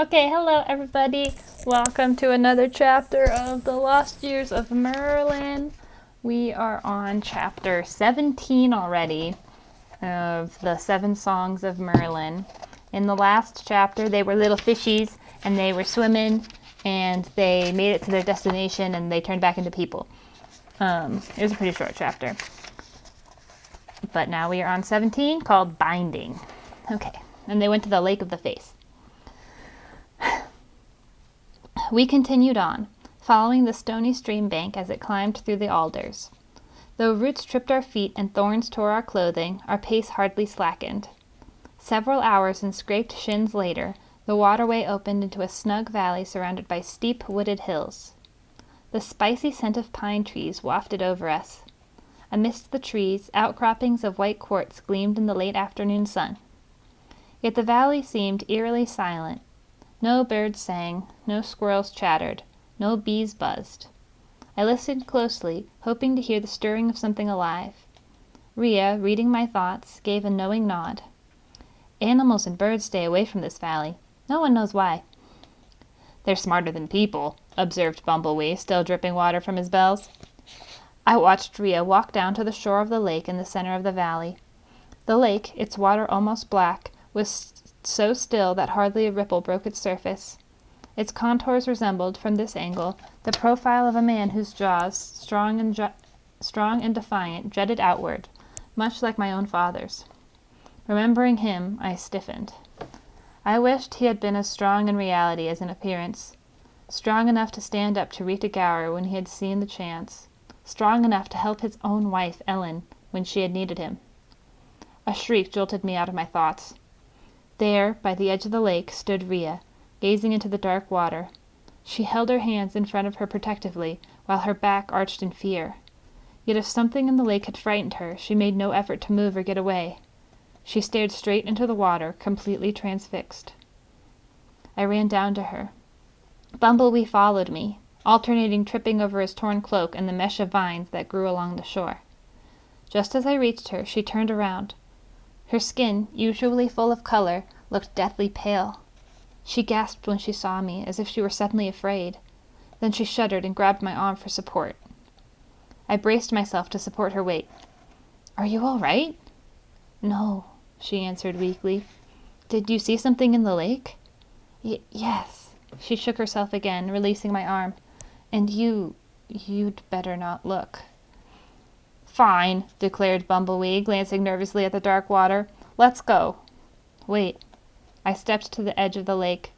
Okay, hello everybody. Welcome to another chapter of the Lost Years of Merlin. We are on chapter 17 already of the 7 Songs of Merlin. In the last chapter, they were little fishies and they were swimming and they made it to their destination and they turned back into people. It was a pretty short chapter. But now we are on 17 called Binding. Okay, and they went to the Lake of the Face. We continued on, following the stony stream bank as it climbed through the alders. Though roots tripped our feet and thorns tore our clothing, our pace hardly slackened. Several hours and scraped shins later, the waterway opened into a snug valley surrounded by steep, wooded hills. The spicy scent of pine trees wafted over us. Amidst the trees, outcroppings of white quartz gleamed in the late afternoon sun. Yet the valley seemed eerily silent. No birds sang, no squirrels chattered, no bees buzzed. I listened closely, hoping to hear the stirring of something alive. Rhea, reading my thoughts, gave a knowing nod. Animals and birds stay away from this valley. No one knows why. They're smarter than people, observed Bumblebee, still dripping water from his bells. I watched Rhea walk down to the shore of the lake in the center of the valley. The lake, its water almost black, was so still that hardly a ripple broke its surface. Its contours resembled, from this angle, the profile of a man whose jaws, strong and defiant, jutted outward, much like my own father's. Remembering him, I stiffened. I wished he had been as strong in reality as in appearance, strong enough to stand up to Rita Gower when he had seen the chance, strong enough to help his own wife, Ellen, when she had needed him. A shriek jolted me out of my thoughts. There, by the edge of the lake, stood Rhea, gazing into the dark water. She held her hands in front of her protectively, while her back arched in fear. Yet if something in the lake had frightened her, she made no effort to move or get away. She stared straight into the water, completely transfixed. I ran down to her. Bumblebee followed me, alternating tripping over his torn cloak and the mesh of vines that grew along the shore. Just as I reached her, she turned around. Her skin, usually full of color, looked deathly pale. She gasped when she saw me, as if she were suddenly afraid. Then she shuddered and grabbed my arm for support. I braced myself to support her weight. "Are you all right?" "No," she answered weakly. "Did you see something in the lake?" Yes." She shook herself again, releasing my arm. "And you'd better not look." "Fine," declared Bumblebee, glancing nervously at the dark water. "Let's go." "Wait." I stepped to the edge of the lake.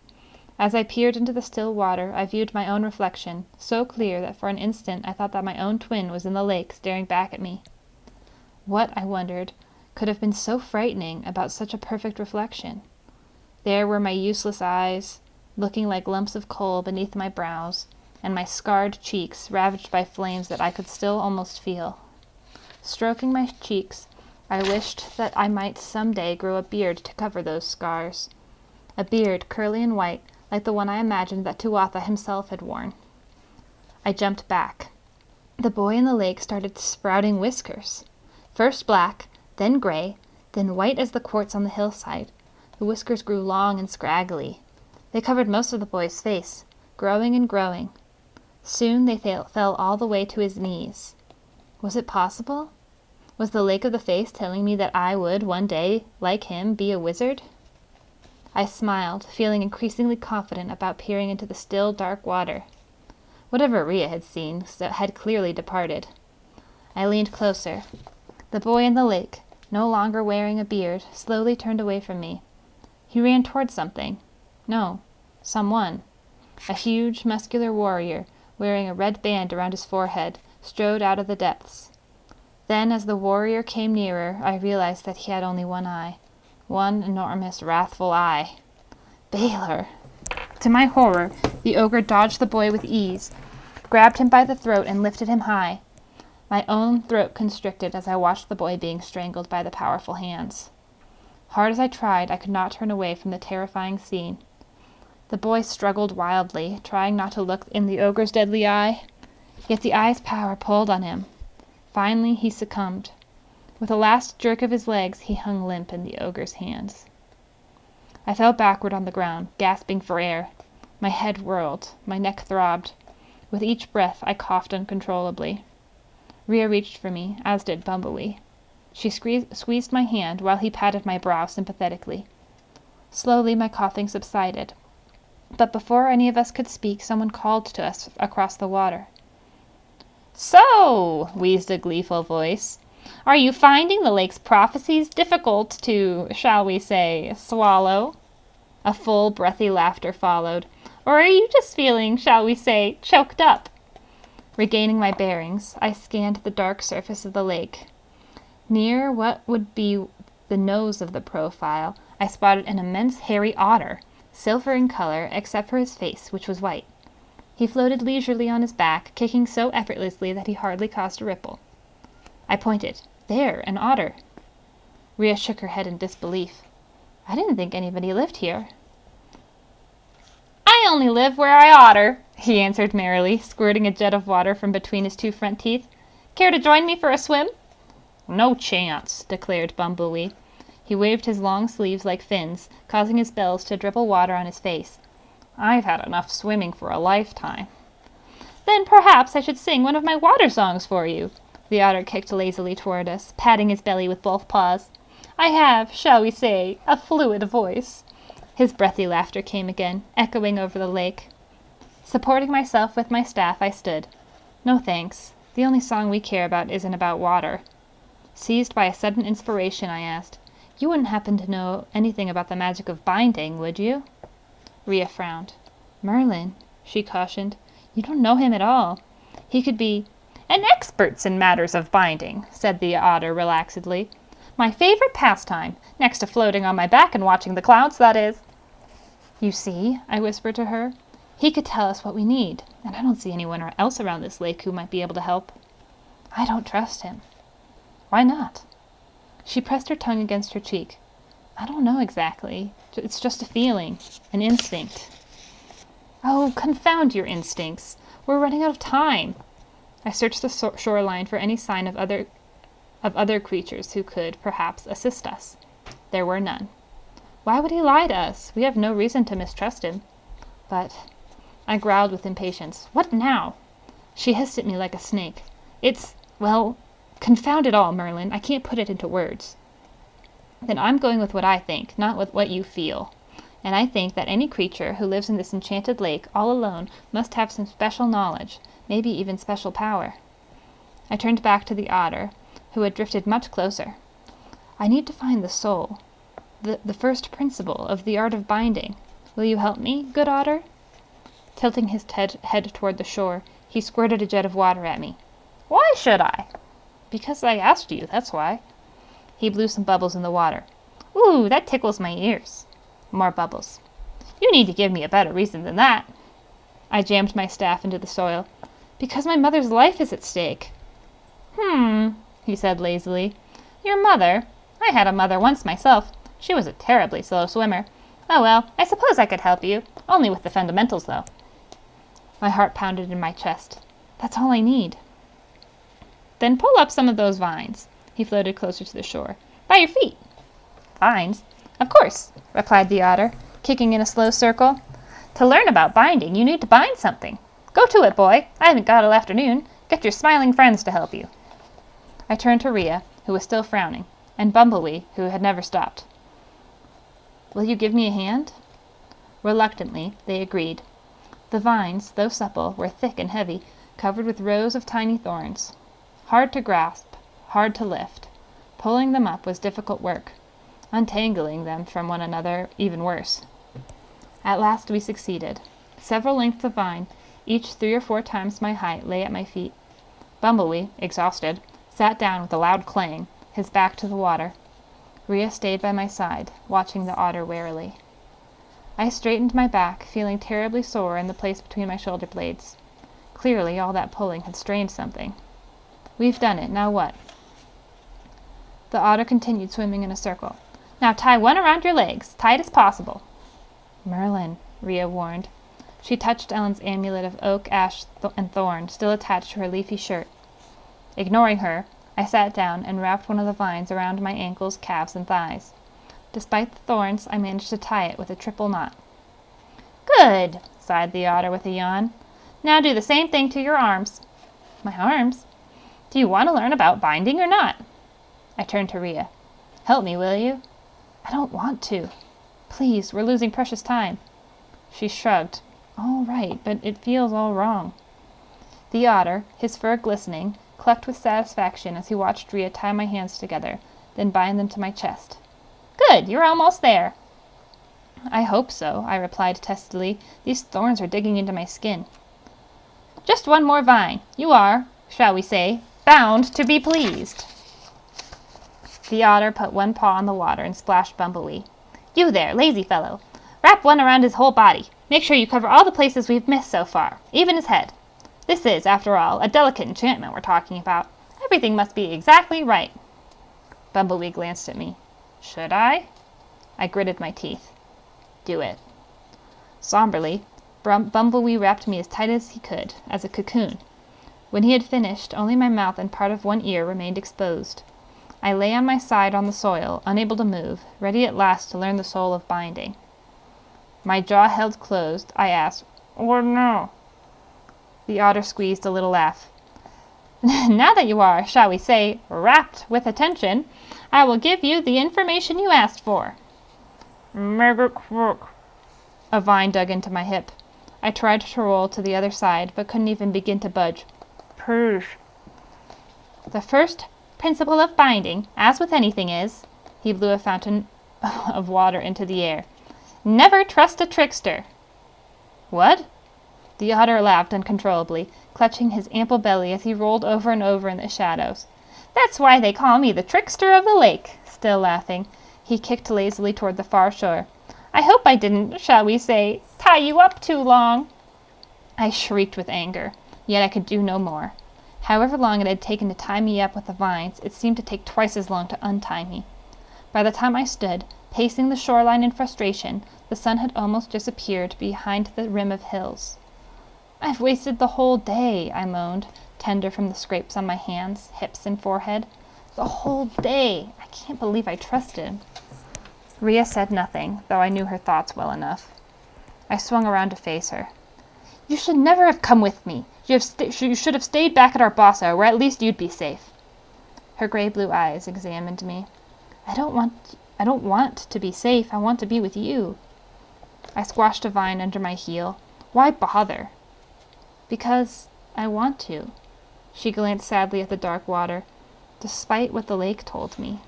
As I peered into the still water, I viewed my own reflection, so clear that for an instant I thought that my own twin was in the lake, staring back at me. What, I wondered, could have been so frightening about such a perfect reflection? There were my useless eyes, looking like lumps of coal beneath my brows, and my scarred cheeks, ravaged by flames that I could still almost feel. Stroking my cheeks, I wished that I might some day grow a beard to cover those scars. A beard, curly and white, like the one I imagined that Tuatha himself had worn. I jumped back. The boy in the lake started sprouting whiskers. First black, then gray, then white as the quartz on the hillside. The whiskers grew long and scraggly. They covered most of the boy's face, growing and growing. Soon they fell all the way to his knees. Was it possible? Was the Lake of the Face telling me that I would, one day, like him, be a wizard? I smiled, feeling increasingly confident about peering into the still, dark water. Whatever Rhea had seen had clearly departed. I leaned closer. The boy in the lake, no longer wearing a beard, slowly turned away from me. He ran toward something. No, someone. A huge, muscular warrior, wearing a red band around his forehead, strode out of the depths. Then, as the warrior came nearer, I realized that he had only one eye. One enormous, wrathful eye. Balor! To my horror, the ogre dodged the boy with ease, grabbed him by the throat, and lifted him high. My own throat constricted as I watched the boy being strangled by the powerful hands. Hard as I tried, I could not turn away from the terrifying scene. The boy struggled wildly, trying not to look in the ogre's deadly eye. Yet the eye's power pulled on him. Finally, he succumbed. With a last jerk of his legs, he hung limp in the ogre's hands. I fell backward on the ground, gasping for air. My head whirled. My neck throbbed. With each breath, I coughed uncontrollably. Rhea reached for me, as did Bumblebee. She squeezed my hand while he patted my brow sympathetically. Slowly, my coughing subsided. But before any of us could speak, someone called to us across the water. "So," wheezed a gleeful voice, "are you finding the lake's prophecies difficult to, shall we say, swallow?" A full, breathy laughter followed. "Or are you just feeling, shall we say, choked up?" Regaining my bearings, I scanned the dark surface of the lake. Near what would be the nose of the profile, I spotted an immense hairy otter, silver in color except for his face, which was white. He floated leisurely on his back, kicking so effortlessly that he hardly caused a ripple. I pointed. "There, an otter." Rhea shook her head in disbelief. "I didn't think anybody lived here." "I only live where I otter," he answered merrily, squirting a jet of water from between his two front teeth. "Care to join me for a swim?" "No chance," declared Bumblebee. He waved his long sleeves like fins, causing his bells to dribble water on his face. "I've had enough swimming for a lifetime." "Then perhaps I should sing one of my water songs for you." The otter kicked lazily toward us, patting his belly with both paws. "I have, shall we say, a fluid voice." His breathy laughter came again, echoing over the lake. Supporting myself with my staff, I stood. "No thanks. The only song we care about isn't about water." Seized by a sudden inspiration, I asked, "You wouldn't happen to know anything about the magic of binding, would you?" Rhea frowned. "Merlin," she cautioned, "you don't know him at all. He could be—" "An expert in matters of binding," said the otter relaxedly. "My favorite pastime, next to floating on my back and watching the clouds, that is." "You see," I whispered to her, "he could tell us what we need, and I don't see anyone else around this lake who might be able to help." "I don't trust him." "Why not?" She pressed her tongue against her cheek. "I don't know exactly. It's just a feeling, an instinct." "Oh, confound your instincts. We're running out of time." I searched the shoreline for any sign of other creatures who could, perhaps, assist us. There were none. Why would he lie to us? We have no reason to mistrust him. But I growled with impatience. "What now?" She hissed at me like a snake. Well, confound it all, Merlin. I can't put it into words." "Then I'm going with what I think, not with what you feel. And I think that any creature who lives in this enchanted lake all alone must have some special knowledge, maybe even special power." I turned back to the otter, who had drifted much closer. "I need to find the soul, the first principle of the art of binding. Will you help me, good otter?" Tilting his head toward the shore, he squirted a jet of water at me. "Why should I?" "Because I asked you, that's why." He blew some bubbles in the water. "Ooh, that tickles my ears." More bubbles. "You need to give me a better reason than that." I jammed my staff into the soil. "Because my mother's life is at stake." He said lazily. "Your mother? I had a mother once myself. She was a terribly slow swimmer. Oh well, I suppose I could help you. Only with the fundamentals, though." My heart pounded in my chest. "That's all I need." "Then pull up some of those vines." He floated closer to the shore. "By your feet." "Vines? Of course," replied the otter, kicking in a slow circle. "To learn about binding, you need to bind something. Go to it, boy. I haven't got all afternoon. Get your smiling friends to help you." I turned to Rhea, who was still frowning, and Bumblebee, who had never stopped. "Will you give me a hand?" Reluctantly, they agreed. The vines, though supple, were thick and heavy, covered with rows of tiny thorns. Hard to grasp, hard to lift. Pulling them up was difficult work. Untangling them from one another even worse. At last we succeeded. Several lengths of vine, each 3 or 4 times my height, lay at my feet. Bumblebee, exhausted, sat down with a loud clang, his back to the water. Rhea stayed by my side, watching the otter warily. I straightened my back, feeling terribly sore in the place between my shoulder blades. Clearly all that pulling had strained something. "We've done it. Now what?" The otter continued swimming in a circle. "Now tie one around your legs, tight as possible." "Merlin," Rhea warned. She touched Ellen's amulet of oak, ash, and thorn, still attached to her leafy shirt. Ignoring her, I sat down and wrapped one of the vines around my ankles, calves, and thighs. Despite the thorns, I managed to tie it with a triple knot. Good, sighed the otter with a yawn. Now do the same thing to your arms. My arms? Do you want to learn about binding or not? I turned to Rhea. Help me, will you? I don't want to. Please, we're losing precious time. She shrugged. All right, but it feels all wrong. The otter, his fur glistening, clucked with satisfaction as he watched Rhea tie my hands together, then bind them to my chest. Good, you're almost there. I hope so, I replied testily. These thorns are digging into my skin. Just one more vine. You are, shall we say, bound to be pleased. The otter put one paw on the water and splashed Bumblebee. You there, lazy fellow. Wrap one around his whole body. Make sure you cover all the places we've missed so far, even his head. This is, after all, a delicate enchantment we're talking about. Everything must be exactly right. Bumblebee glanced at me. Should I? I gritted my teeth. Do it. Somberly, Bumblebee wrapped me as tight as he could, as a cocoon. When he had finished, only my mouth and part of one ear remained exposed. I lay on my side on the soil, unable to move, ready at last to learn the soul of binding. My jaw held closed, I asked, What now? The otter squeezed a little laugh. Now that you are, shall we say, wrapped with attention, I will give you the information you asked for. Mega crook. A vine dug into my hip. I tried to roll to the other side, but couldn't even begin to budge. Please. The first principle of binding, as with anything, is, he blew a fountain of water into the air, never trust a trickster. What? The otter laughed uncontrollably, clutching his ample belly as he rolled over and over in the shadows. That's why they call me the trickster of the lake. Still laughing, he kicked lazily toward the far shore. I hope I didn't, shall we say, tie you up too long. I shrieked with anger, yet I could do no more. However long it had taken to tie me up with the vines, it seemed to take twice as long to untie me. By the time I stood, pacing the shoreline in frustration, the sun had almost disappeared behind the rim of hills. I've wasted the whole day, I moaned, tender from the scrapes on my hands, hips, and forehead. The whole day. I can't believe I trusted him. Rhea said nothing, though I knew her thoughts well enough. I swung around to face her. You should never have come with me. You should have stayed back at our bossa, where at least you'd be safe. Her gray-blue eyes examined me. I don't want to be safe. I want to be with you. I squashed a vine under my heel. Why bother? Because I want to. She glanced sadly at the dark water, despite what the lake told me.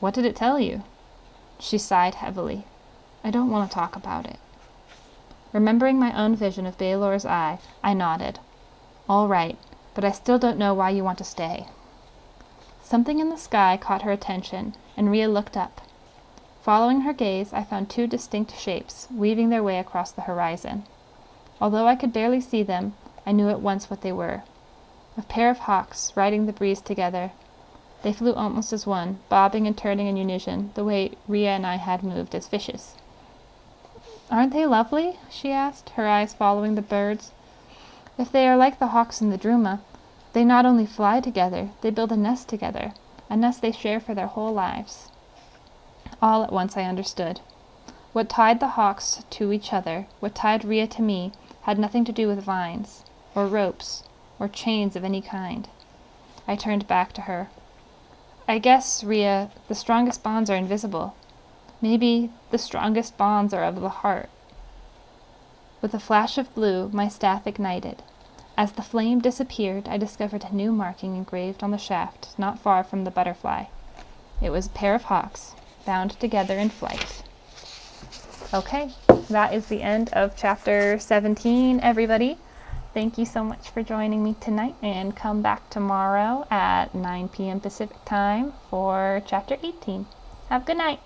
What did it tell you? She sighed heavily. I don't want to talk about it. Remembering my own vision of Baelor's eye, I nodded. All right, but I still don't know why you want to stay. Something in the sky caught her attention, and Rhea looked up. Following her gaze, I found two distinct shapes, weaving their way across the horizon. Although I could barely see them, I knew at once what they were. A pair of hawks, riding the breeze together. They flew almost as one, bobbing and turning in unison, the way Rhea and I had moved as fishes. Aren't they lovely? She asked, her eyes following the birds. If they are like the hawks in the Druma, they not only fly together, they build a nest together, a nest they share for their whole lives. All at once I understood. What tied the hawks to each other, what tied Rhea to me, had nothing to do with vines, or ropes, or chains of any kind. I turned back to her. I guess, Rhea, the strongest bonds are invisible. Maybe the strongest bonds are of the heart. With a flash of blue, my staff ignited. As the flame disappeared, I discovered a new marking engraved on the shaft, not far from the butterfly. It was a pair of hawks, bound together in flight. Okay, that is the end of chapter 17, everybody. Thank you so much for joining me tonight, and come back tomorrow at 9 p.m. Pacific time for chapter 18. Have a good night.